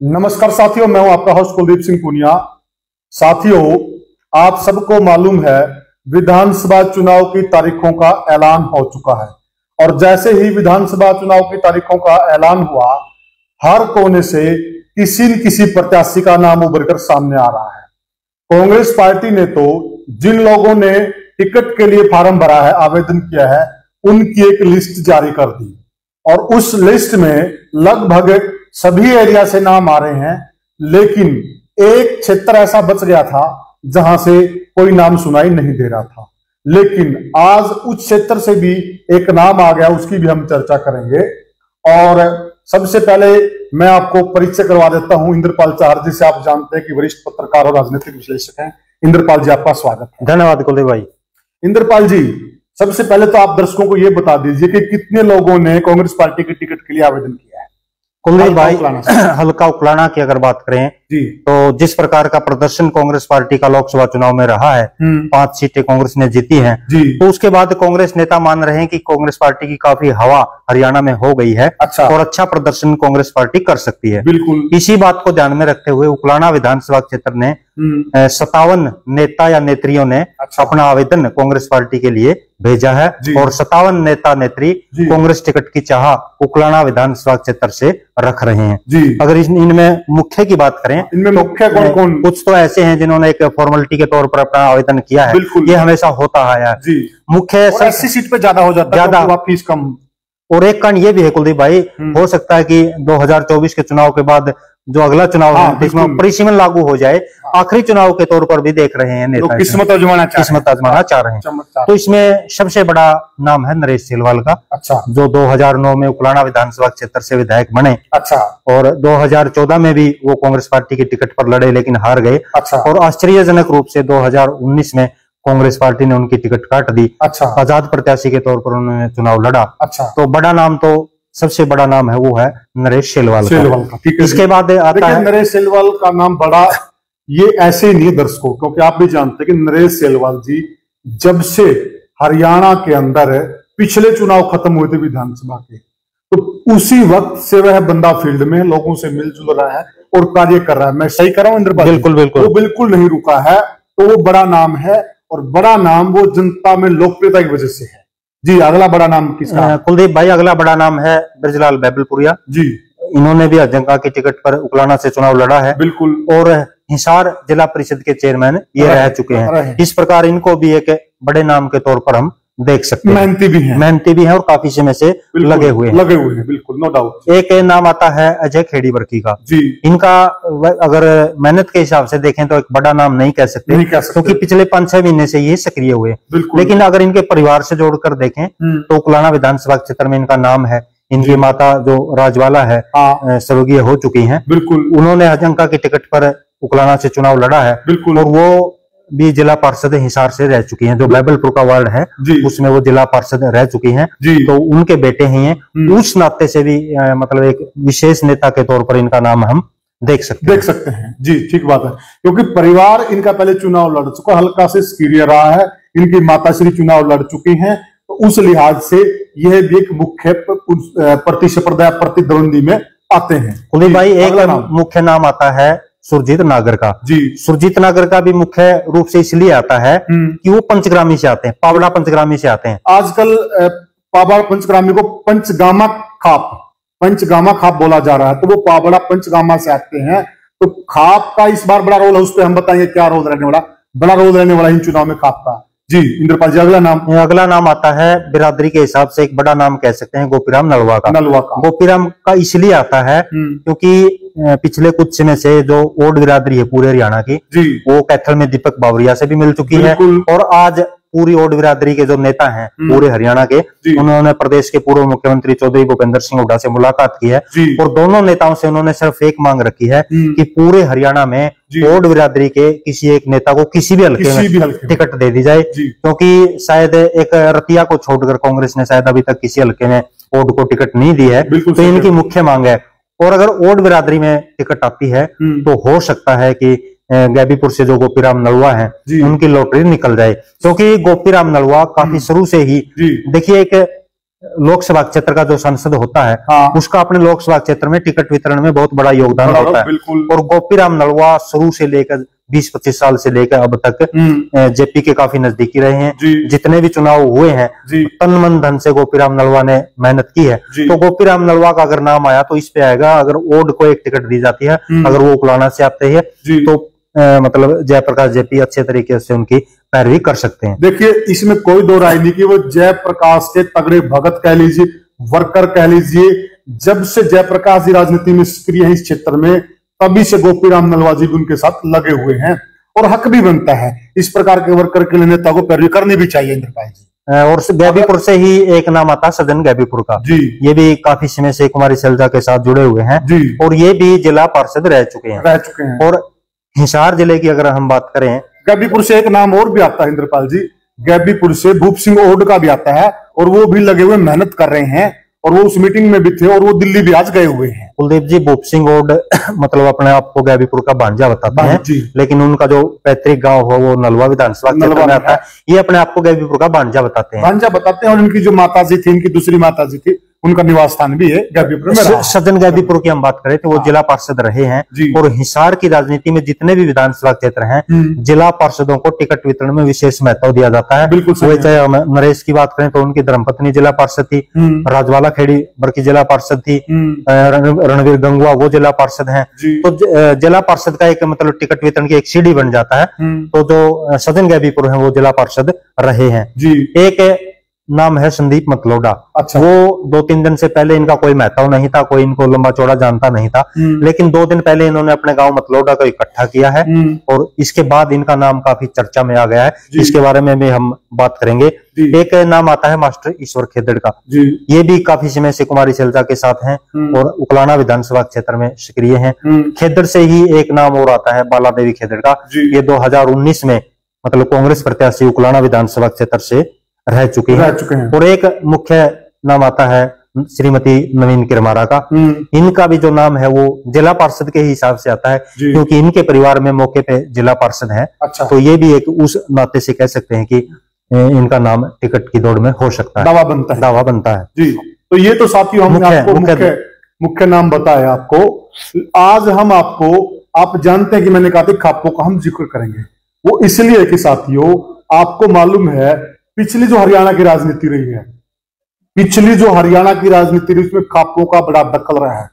नमस्कार साथियों, मैं हूं आपका होस्ट कुलदीप सिंह पुनिया। साथियों, आप सबको मालूम है विधानसभा चुनाव की तारीखों का ऐलान हो चुका है और जैसे ही विधानसभा चुनाव की तारीखों का ऐलान हुआ, हर कोने से किसी न किसी प्रत्याशी का नाम उभरकर सामने आ रहा है। कांग्रेस पार्टी ने तो जिन लोगों ने टिकट के लिए फार्म भरा है, आवेदन किया है, उनकी एक लिस्ट जारी कर दी और उस लिस्ट में लगभग सभी एरिया से नाम आ रहे हैं, लेकिन एक क्षेत्र ऐसा बच गया था जहां से कोई नाम सुनाई नहीं दे रहा था। लेकिन आज उस क्षेत्र से भी एक नाम आ गया, उसकी भी हम चर्चा करेंगे। और सबसे पहले मैं आपको परिचय करवा देता हूं इंद्रपाल चाहर, जिसे आप जानते हैं कि वरिष्ठ पत्रकार और राजनीतिक विश्लेषक हैं। इंद्रपाल जी, आपका स्वागत है। धन्यवाद कुलदीप भाई। इंद्रपाल जी, सबसे पहले तो आप दर्शकों को यह बता दीजिए कि कितने लोगों ने कांग्रेस पार्टी के टिकट के लिए आवेदन किया है। कुलदीप भाई, हल्का उकलाना की अगर बात करें जी, तो जिस प्रकार का प्रदर्शन कांग्रेस पार्टी का लोकसभा चुनाव में रहा है, 5 सीटें कांग्रेस ने जीती हैं, तो उसके बाद कांग्रेस नेता मान रहे हैं कि कांग्रेस पार्टी की काफी हवा हरियाणा में हो गई है। अच्छा। और अच्छा प्रदर्शन कांग्रेस पार्टी कर सकती है। बिल्कुल। इसी बात को ध्यान में रखते हुए उकलाना विधानसभा क्षेत्र ने 57 नेता या नेत्रियों ने अपना आवेदन कांग्रेस पार्टी के लिए भेजा है और 57 नेता नेत्री कांग्रेस टिकट की चाह उकलाना विधानसभा क्षेत्र से रख रहे हैं जी। अगर इनमें मुख्य की बात करें, इनमें तो मुख्य कौन कौन? कुछ तो ऐसे हैं जिन्होंने एक फॉर्मेलिटी के तौर पर अपना आवेदन किया है, ये हमेशा होता आया है। मुख्य 80 सीट पे ज्यादा हो जाता है, ज्यादा फीस कम। और एक कारण ये भी है कुलदीप भाई, हो सकता है कि 2024 के चुनाव के बाद जो अगला चुनाव है इसमें परिसीमन लागू हो जाए, आखिरी चुनाव के तौर पर भी देख रहे हैं नेता किस्मत आजमाना चाह रहे हैं। तो इसमें सबसे बड़ा नाम है नरेश सेलवाल का। अच्छा। जो 2009 में उकलाना विधानसभा क्षेत्र से विधायक बने। अच्छा। और 2014 में भी वो कांग्रेस पार्टी की टिकट पर लड़े, लेकिन हार गए। अच्छा। और आश्चर्यजनक रूप से 2019 में कांग्रेस पार्टी ने उनकी टिकट काट दी। अच्छा। आजाद प्रत्याशी के तौर पर उन्होंने चुनाव लड़ा। अच्छा। तो बड़ा नाम, तो सबसे बड़ा नाम है वो है नरेश सेलवाल का। इसके बाद आता है नरेश सेलवाल का नाम बड़ा, ये ऐसे ही नहीं दर्शकों, क्योंकि आप भी जानते हैं कि नरेश सेलवाल जी जब से हरियाणा के अंदर पिछले चुनाव खत्म हुए थे विधानसभा के, तो उसी वक्त से वह बंदा फील्ड में लोगों से मिलजुल रहा है और कार्य कर रहा है। मैं सही कर रहा हूं इंद्रपाल? बिल्कुल बिल्कुल। वो बिल्कुल नहीं रुका है, तो वो बड़ा नाम है और बड़ा नाम वो जनता में लोकप्रियता की वजह से है जी। अगला बड़ा नाम किसका? कुलदीप भाई, अगला बड़ा नाम है ब्रजलाल बैबलपुरिया जी। इन्होंने भी हजंका की टिकट पर उकलाना से चुनाव लड़ा है। बिल्कुल। और हिसार जिला परिषद के चेयरमैन ये रह चुके हैं। इस प्रकार इनको भी एक बड़े नाम के तौर पर हम देख सकते हैं। मेहनती भी है और काफी समय से लगे हुए हैं। बिल्कुल, नो डाउट। एक नाम आता है अजय खेड़ी वर्की का जी। इनका अगर मेहनत के हिसाब से देखें तो एक बड़ा नाम नहीं कह सकते, क्योंकि पिछले 5-6 महीने से ये सक्रिय हुए। लेकिन अगर इनके परिवार से जोड़कर देखें तो उकलाना विधानसभा क्षेत्र में इनका नाम है। इनकी माता जो राजवाला है स्वर्गीय हो चुकी हैं। बिल्कुल। उन्होंने हजंका की टिकट पर उकलाना से चुनाव लड़ा है। बिल्कुल। और वो भी जिला पार्षद हिसार से रह चुकी हैं। जो बैबलपुर का वार्ड है उसमें वो जिला पार्षद रह चुकी हैं। तो उनके बेटे ही हैं। उस नाते से भी मतलब एक विशेष नेता के तौर पर इनका नाम हम देख सकते हैं जी। ठीक बात है, क्योंकि परिवार इनका पहले चुनाव लड़ चुका, हल्का से सक्रिय रहा है। इनकी माताश्री चुनाव लड़ चुकी हैं, तो उस लिहाज से यह भी एक मुख्य प्रतिस्पर्धा प्रतिद्वंदी में आते हैं। कुलदीप भाई, एक मुख्य नाम आता है सुरजीत नागर का जी। सुरजीत नागर का भी मुख्य रूप से इसलिए आता है कि वो पंचग्रामी से आते हैं, पावड़ा पंचग्रामी से आते हैं। आजकल पावड़ा पंचग्रामी को पंचगामा खाप बोला जा रहा है, तो वो पावड़ा पंचगामा से आते हैं। तो खाप का इस बार बड़ा रोल है, उस पर हम बताएंगे क्या रोल रहने वाला। बड़ा रोल रहने वाला इन चुनाव में खाप का जी। इंद्रपाल जी, अगला नाम आता है बिरादरी के हिसाब से एक बड़ा नाम कह सकते हैं गोपीराम नलवा का। गोपीराम का इसलिए आता है क्योंकि पिछले कुछ समय से जो ओड बिरादरी है पूरे हरियाणा की वो कैथल में दीपक बावरिया से भी मिल चुकी है। और आज पूरी ओड बिरादरी के जो नेता हैं पूरे हरियाणा के, उन्होंने प्रदेश के पूर्व मुख्यमंत्री चौधरी भूपेंद्र सिंह हुड्डा से मुलाकात की है। और दोनों नेताओं से उन्होंने सिर्फ एक मांग रखी है कि पूरे हरियाणा में ओड बिरादरी के किसी एक नेता को किसी भी हल्के में टिकट दे दी जाए, क्योंकि शायद एक रतिया को छोड़कर कांग्रेस ने शायद अभी तक किसी हल्के में ओड को टिकट नहीं दी है। तो इनकी मुख्य मांग है। और अगर ओड बिरादरी में टिकट आती है तो हो सकता है कि गैबीपुर से जो गोपीराम नलवा है उनकी लॉटरी निकल जाए, क्योंकि गोपीराम नलवा काफी शुरू से ही देखिए एक लोकसभा क्षेत्र का जो सांसद होता है, हाँ। उसका अपने लोकसभा क्षेत्र में टिकट वितरण में बहुत बड़ा योगदान होता है। और गोपीराम नलवा शुरू से लेकर 20-25 साल से लेकर अब तक जेपी के काफी नजदीकी रहे हैं। जितने भी चुनाव हुए हैं तन मन धन से गोपीराम नलवा ने मेहनत की है। तो गोपीराम नलवा का अगर नाम आया तो इस पे आएगा। अगर ओड को एक टिकट दी जाती है, अगर वो उकलाना से आते हैं तो मतलब जयप्रकाश जेपी अच्छे तरीके से उनकी पैरवी कर सकते हैं। देखिए, इसमें कोई दो राय नहीं कि वो जयप्रकाश के तगड़े भगत कह लीजिए, वर्कर कह लीजिए। जब से जयप्रकाश जी राजनीति में सक्रिय है इस क्षेत्र में, तभी से गोपीराम नलवा जी भी उनके साथ लगे हुए हैं और हक भी बनता है इस प्रकार के वर्कर के लिए नेता को पैरवी करनी भी चाहिए इंद्रपाल जी। और गैबीपुर से ही एक नाम आता है सदन गैबीपुर का जी। ये भी काफी समय से कुमारी सैलजा के साथ जुड़े हुए हैं जी। और ये भी जिला पार्षद रह चुके हैं। और हिसार जिले की अगर हम बात करें, गैबीपुर से एक नाम और भी आता है इंद्रपाल जी, गैबीपुर से भूप सिंह ओड का भी आता है और वो भी लगे हुए मेहनत कर रहे हैं और वो उस मीटिंग में भी थे और वो दिल्ली भी आज गए हुए हैं। कुलदीप जी, भूप सिंह ओड मतलब अपने आप को गैबीपुर का भांजा बताते हैं, लेकिन उनका जो पैतृक गांव हो वो नलवा विधानसभा क्षेत्र में आता है। ये अपने आप को गैबीपुर का भांजा बताते हैं। और उनकी जो माता जी थी, उनकी दूसरी माता जी थी, उनका निवास स्थान भी है गैबीपुर में। सदन गैबीपुर की हम बात करें तो वो जिला पार्षद रहे हैं। और हिसार की राजनीति में जितने भी विधानसभा क्षेत्र हैं, जिला पार्षदों को टिकट वितरण में विशेष महत्व दिया जाता है। वो चाहे नरेश की बात करें तो उनकी धर्मपत्नी जिला पार्षद थी, राजवाला खेड़ी बरकी जिला पार्षद थी, रणवीर गंगवा वो जिला पार्षद हैं। तो जिला पार्षद का एक मतलब टिकट वितरण की एक सीढ़ी बन जाता है। तो जो सदन गैबीपुर है वो जिला पार्षद रहे हैं। एक नाम है संदीप मतलोडा। अच्छा। वो 2-3 दिन से पहले इनका कोई महत्व नहीं था, कोई इनको लंबा चौड़ा जानता नहीं था, लेकिन 2 दिन पहले इन्होंने अपने गांव मतलोडा को इकट्ठा किया है और इसके बाद इनका नाम काफी चर्चा में आ गया है। इसके बारे में भी हम बात करेंगे। एक नाम आता है मास्टर ईश्वर खेदड़ का। ये भी काफी समय से कुमारी सैलजा के साथ हैं और उकलाना विधानसभा क्षेत्र में सक्रिय हैं। खेदड़ से ही एक नाम और आता है बाला देवी खेदड़ का। ये 2019 में मतलब कांग्रेस प्रत्याशी उकलाना विधानसभा क्षेत्र से रह चुके हैं। और एक मुख्य नाम आता है श्रीमती नवीन किरमारा का। इनका भी जो नाम है वो जिला पार्षद के हिसाब से आता है, क्योंकि इनके परिवार में मौके पे जिला पार्षद है। अच्छा। तो ये भी एक उस नाते से कह सकते हैं कि इनका नाम टिकट की दौड़ में हो सकता है, दावा बनता है जी। तो ये तो साथियों हमने आपको मुख्य नाम बताया आपको। आज हम आपको, आप जानते हैं कि मैंने कहा था खापों का हम जिक्र करेंगे, वो इसलिए कि साथियों आपको मालूम है पिछली जो हरियाणा की राजनीति रही है, उसमें खापों का बड़ा दखल रहा है।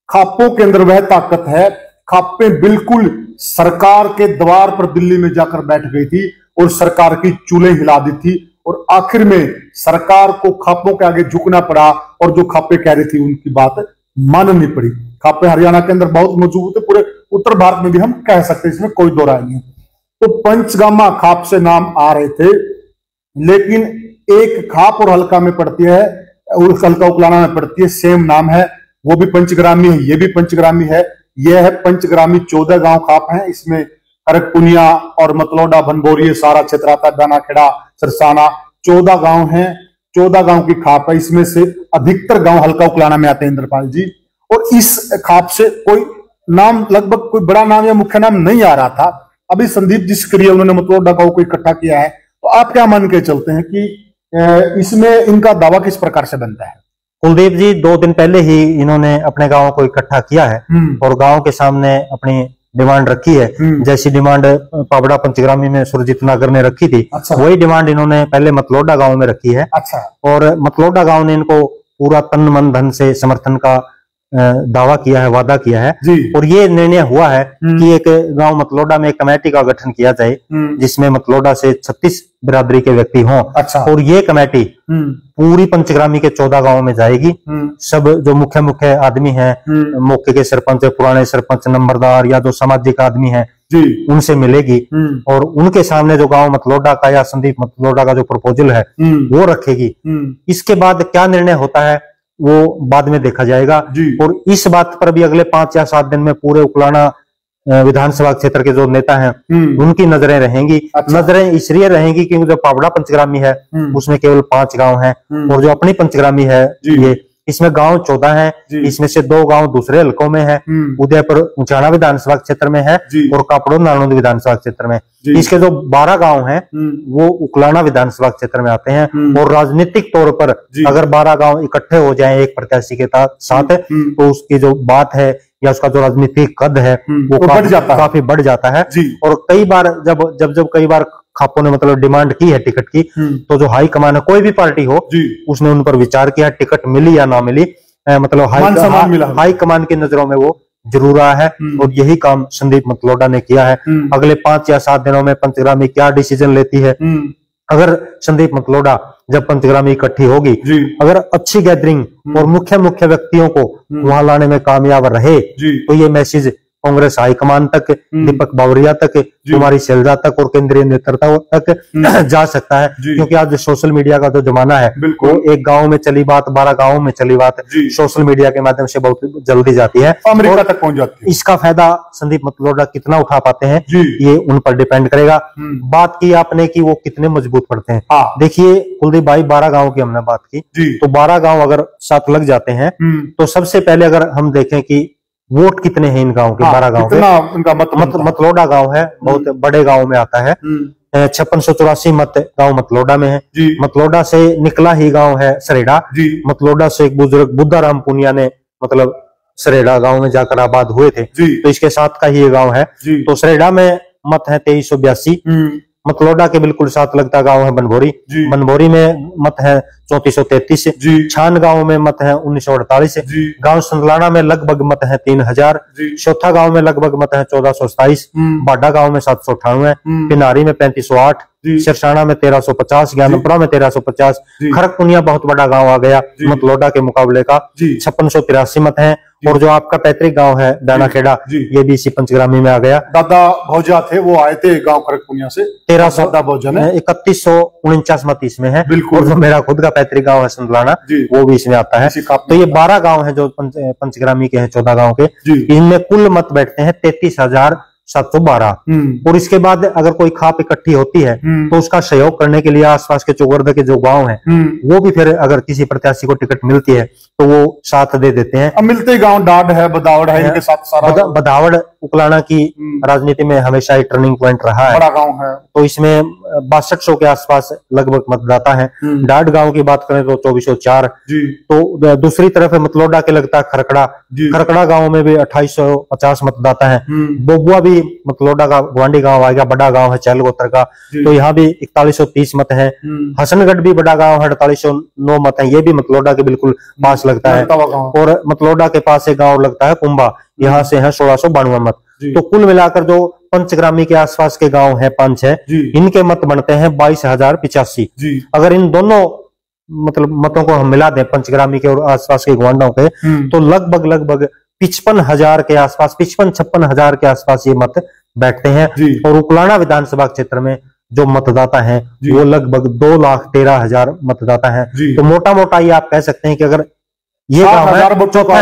खापों के अंदर वह ताकत है, खापें बिल्कुल सरकार के द्वार पर दिल्ली में जाकर बैठ गई थी और सरकार की चूल्हे हिला दी थी और आखिर में सरकार को खापों के आगे झुकना पड़ा और जो खापे कह रही थी उनकी बात माननी पड़ी। खापे हरियाणा के अंदर बहुत मौजूद है, पूरे उत्तर भारत में भी हम कह सकते हैं, इसमें कोई दो राय नहीं है। तो पंचगामा खाप से नाम आ रहे थे, लेकिन एक खाप और हल्का में पड़ती है, उस हल्का उकलाना में पड़ती है, सेम नाम है, वो भी पंचग्रामी है, ये भी पंचग्रामी है। यह है पंचग्रामी। 14 गांव खाप हैं, इसमें करकपुनिया और मतलोडा भनबोरी सारा क्षेत्र आता है, दानाखेड़ा सरसाना 14 गांव हैं। 14 गांव की खाप है, इसमें से अधिकतर गांव हल्का उकलाना में आते हैं इंद्रपाल जी। और इस खाप से कोई नाम, लगभग कोई बड़ा नाम या मुख्य नाम नहीं आ रहा था। अभी संदीप जी सक्रिय, उन्होंने मतलोडा गांव को इकट्ठा किया है। तो आप क्या मान के चलते हैं कि इसमें इनका दावा किस प्रकार से बनता है? कुलदीप जी, 2 दिन पहले ही इन्होंने अपने गांव को इकट्ठा किया है और गांव के सामने अपनी डिमांड रखी है। जैसी डिमांड पाबड़ा पंचग्रामी में सुरजीत नागर ने रखी थी, अच्छा। वही डिमांड इन्होंने पहले मतलोडा गांव में रखी है। अच्छा। और मतलोडा गांव ने इनको पूरा तन मन धन से समर्थन का दावा किया है, वादा किया है। और ये निर्णय हुआ है कि एक गांव मतलोडा में एक कमेटी का गठन किया जाए, जिसमें मतलोडा से 36 बिरादरी के व्यक्ति हों। अच्छा। और ये कमेटी पूरी पंचग्रामी के 14 गांवों में जाएगी। सब जो मुख्य आदमी हैं, मौके के सरपंच, पुराने सरपंच, नंबरदार या जो सामाजिक आदमी हैं, उनसे मिलेगी और उनके सामने जो गांव मतलोडा का या संदीप मतलोडा का जो प्रपोजल है वो रखेगी। इसके बाद क्या निर्णय होता है वो बाद में देखा जाएगा। और इस बात पर भी अगले 5 या 7 दिन में पूरे उकलाना विधानसभा क्षेत्र के जो नेता हैं उनकी नजरें रहेंगी। अच्छा। नजरें इसलिए रहेंगी क्योंकि जो पाबड़ा पंचग्रामी है उसमें केवल 5 गांव हैं और जो अपनी पंचग्रामी है ये इसमें गांव 14 हैं, इसमें से 2 गांव दूसरे हलकों में है, उदयपुर उचाना विधानसभा क्षेत्र में है और कापड़ो नारनौंद विधानसभा क्षेत्र में। इसके जो 12 गांव हैं वो उकलाना विधानसभा क्षेत्र में आते हैं। और राजनीतिक तौर पर अगर 12 गांव इकट्ठे हो जाएं एक प्रत्याशी के साथ तो उसकी जो बात है या उसका जो राजनीतिक कद है वो काफी बढ़ जाता है। और कई बार जब कई बार खापों ने मतलब डिमांड की है टिकट की, तो जो हाई कमान है कोई भी पार्टी हो उसने उन पर विचार किया, टिकट मिली या ना मिली, मतलब हाई कमान की नजरों में वो जरूर रहा है। और यही काम संदीप मतलोडा ने किया है। अगले 5 या 7 दिनों में पंचग्रामी क्या डिसीजन लेती है, अगर संदीप मतलोडा जब पंचग्रामी इकट्ठी होगी, अगर अच्छी गैदरिंग और मुख्य व्यक्तियों को वहां लाने में कामयाब रहे तो ये मैसेज कांग्रेस हाईकमान तक, दीपक बावरिया तक, कुमारी शैलजा तक और केंद्रीय नेतृत्व तक जा सकता है। क्योंकि आज सोशल मीडिया का जो जमाना है वो एक गांव में चली बात 12 गांवों में चली बात सोशल मीडिया के माध्यम से बहुत जल्दी जाती है, अमेरिका तक पहुंच जाती है। इसका फायदा संदीप मतलोडा कितना उठा पाते हैं ये उन पर डिपेंड करेगा। बात की आपने कि वो कितने मजबूत पड़ते हैं। देखिए कुलदीप भाई, 12 गाँव की हमने बात की, तो 12 गाँव अगर साथ लग जाते हैं तो सबसे पहले अगर हम देखें कि वोट कितने हैं इन गांव के, 12 गांव के, मतलोडा गांव है बहुत बड़े गांव में आता है, 5684 मत गांव मतलोडा में है। मतलोडा से निकला ही गांव है सरेड़ा, मतलोडा से एक बुजुर्ग बुद्धाराम पुनिया ने मतलब सरेड़ा गांव में जाकर आबाद हुए थे, तो इसके साथ का ही ये गांव है। तो सरेड़ा में मत है 2382, मतलोडा के बिल्कुल साथ लगता गांव है बनभोरी, बनभोरी में मत है 3433, छान गांव में मत है 1948, गांव संदलाना में लगभग मत है 3000, चौथा गांव में लगभग मत है 1427, बाडा गांव में 798, पिनारी में 3508, सिरसाना में 1350, ज्ञानपुरा में 1350, खड़गपुनिया बहुत बड़ा गांव आ गया मतलोडा के मुकाबले का, 5683 मत है। और जो आपका पैतृक गांव है डानाखेड़ा, ये भी इसी पंचग्रामी में आ गया। दादा भौजा थे, वो आए थे गांव खड़गपुनिया से, 3149 मत इसमें है। और जो मेरा खुद का पैतृक गांव है संदलाना, वो भी इसमें आता है। तो ये 12 गांव है जो पंचग्रामी के हैं, 14 गांव के, इनमें कुल मत बैठते हैं 33,712। और इसके बाद अगर कोई खाप इकट्ठी होती है तो उसका सहयोग करने के लिए आसपास के चौगर्द के जो गांव हैं वो भी फिर अगर किसी प्रत्याशी को टिकट मिलती है तो वो साथ दे देते हैं। अब मिलते गांव डाड है, बदावड़ है, इनके साथ सारा बदावड़ उकलाना की राजनीति में हमेशा ही टर्निंग पॉइंट रहा है, बड़ा गांव है। तो इसमें 6200 के आसपास लगभग मतदाता है। डाड गांव की बात करें तो 2404। तो दूसरी तरफ मतलोडा के लगता है खरकड़ा, खरकड़ा गांव में भी 2850 मतदाता है। बोबुआ भी मतलोडा का ग्वांडी गांव आ गया, बड़ा गांव है चहल गोत्र का, तो यहाँ भी 4130 मत है। हसनगढ़ भी बड़ा गांव है, 4809 मत है, ये भी मतलोडा के बिल्कुल पास लगता है। और मतलोडा के पास एक गांव लगता है कुंभा, यहाँ से है 1692 मत। तो कुल मिलाकर जो पंचग्रामी के आसपास के गांव है 5 है, इनके मत बनते हैं 22,085। अगर इन दोनों मतलब मतों को हम मिला दें पंचग्रामी के और आसपास के ग्वांडों के, तो लगभग 55,000 के आसपास, 55-56,000 के आसपास ये मत बैठते हैं। और उकलाना विधानसभा क्षेत्र में जो मतदाता हैं वो लगभग 2,13,000 मतदाता हैं। तो मोटा मोटा ये आप कह सकते हैं कि अगर ये गांव है चौथा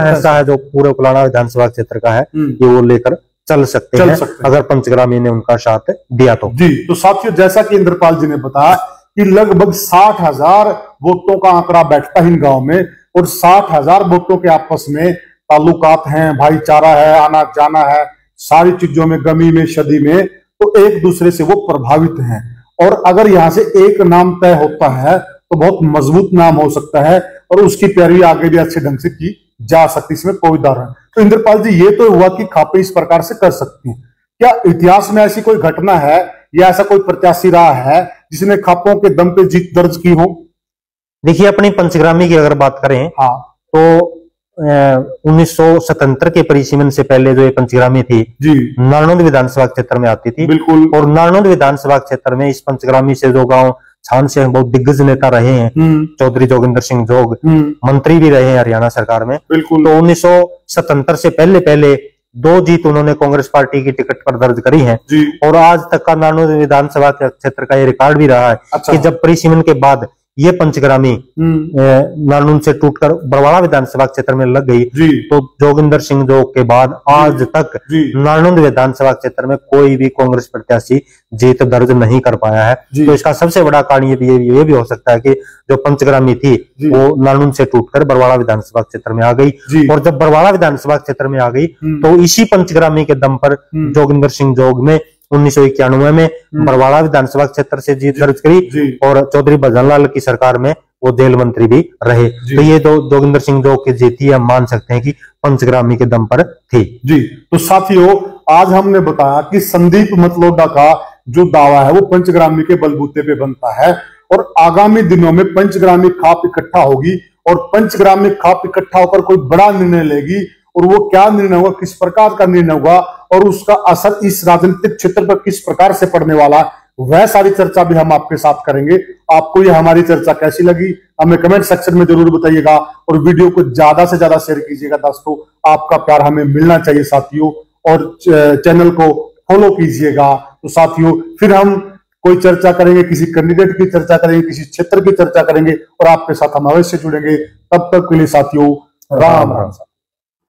हिस्सा है जो पूरे उकलाना विधानसभा क्षेत्र का है, ये वो लेकर चल सकते हैं अगर पंचग्रामी ने उनका साथ दिया तो। तो साथियों, जैसा कि इंद्रपाल जी ने बताया कि लगभग 60,000 वोटों का आंकड़ा बैठता है इन गांव में, और 60,000 वोटों के आपस में ताल्लुकात हैं, भाईचारा है, आना जाना है, सारी चीजों में, गमी में, शदी में, तो एक दूसरे से वो प्रभावित हैं। और अगर यहाँ से एक नाम तय होता है तो बहुत मजबूत नाम हो सकता है और उसकी पैरवी आगे भी अच्छे ढंग से की जा सकती, इसमें कोई डर है। तो इंद्रपाल जी, ये तो हुआ कि खापे इस प्रकार से कर सकती हैं। क्या इतिहास में ऐसी कोई घटना है या ऐसा कोई प्रत्याशी रहा है जिसने खापों के दम पे जीत दर्ज की हो? देखिए, अपनी पंचग्रामी की अगर बात करें तो 1977 के परिसीमन से पहले जो ये पंचग्रामी थी नारनौंद विधानसभा क्षेत्र में आती थी। बिल्कुल। और नारनौंद विधानसभा क्षेत्र में इस पंचग्रामी से जो गांव छान से बहुत दिग्गज नेता रहे हैं, चौधरी जोगिंदर सिंह जोग, मंत्री भी रहे हैं हरियाणा सरकार में। बिल्कुल। तो 1977 से पहले 2 जीत उन्होंने कांग्रेस पार्टी की टिकट पर दर्ज करी है। और आज तक का नारनौंद विधानसभा क्षेत्र का ये रिकॉर्ड भी रहा है कि जब परिसीमन के बाद ये पंचग्रामी नारनूंद से टूटकर बरवाड़ा विधानसभा क्षेत्र में लग गई, तो जोगिंदर सिंह जोग के बाद आज तक नारनूंद विधानसभा क्षेत्र में कोई भी कांग्रेस प्रत्याशी जीत दर्ज नहीं कर पाया है। तो इसका सबसे बड़ा कारण ये भी हो सकता है कि जो पंचग्रामी थी वो नारनूंद से टूटकर बरवाड़ा विधानसभा क्षेत्र में आ गई, और जब बरवाड़ा विधानसभा क्षेत्र में आ गई तो इसी पंचग्रामी के दम पर जोगिंदर सिंह जोग ने 1991 में बरवाड़ा विधानसभा क्षेत्र से जीत दर्ज करी, और चौधरी भजनलाल की सरकार में वो जेल मंत्री भी रहे। तो ये दो जोगिंदर सिंह जोग की जीत ही हम मान सकते हैं कि पंचग्रामी के दम पर थी। जी, तो साथियों आज हमने बताया कि संदीप मतलोडा का जो दावा है वो पंचग्रामी के बलबूते पे बनता है, और आगामी दिनों में पंचग्रामी खाप इकट्ठा होगी, और पंचग्रामी खाप इकट्ठा होकर कोई बड़ा निर्णय लेगी, और वो क्या निर्णय होगा, किस प्रकार का निर्णय होगा, और उसका असर इस राजनीतिक क्षेत्र पर किस प्रकार से पड़ने वाला, वह सारी चर्चा भी हम आपके साथ करेंगे। आपको ये हमारी चर्चा कैसी लगी हमें कमेंट सेक्शन में जरूर बताइएगा, और वीडियो को ज्यादा से ज्यादा शेयर कीजिएगा दोस्तों, आपका प्यार हमें मिलना चाहिए साथियों, और चैनल को फॉलो कीजिएगा। तो साथियों फिर हम कोई चर्चा करेंगे, किसी कैंडिडेट की चर्चा करेंगे, किसी क्षेत्र की चर्चा करेंगे, और आपके साथ हम अवश्य जुड़ेंगे। तब तक के लिए साथियों राम राम।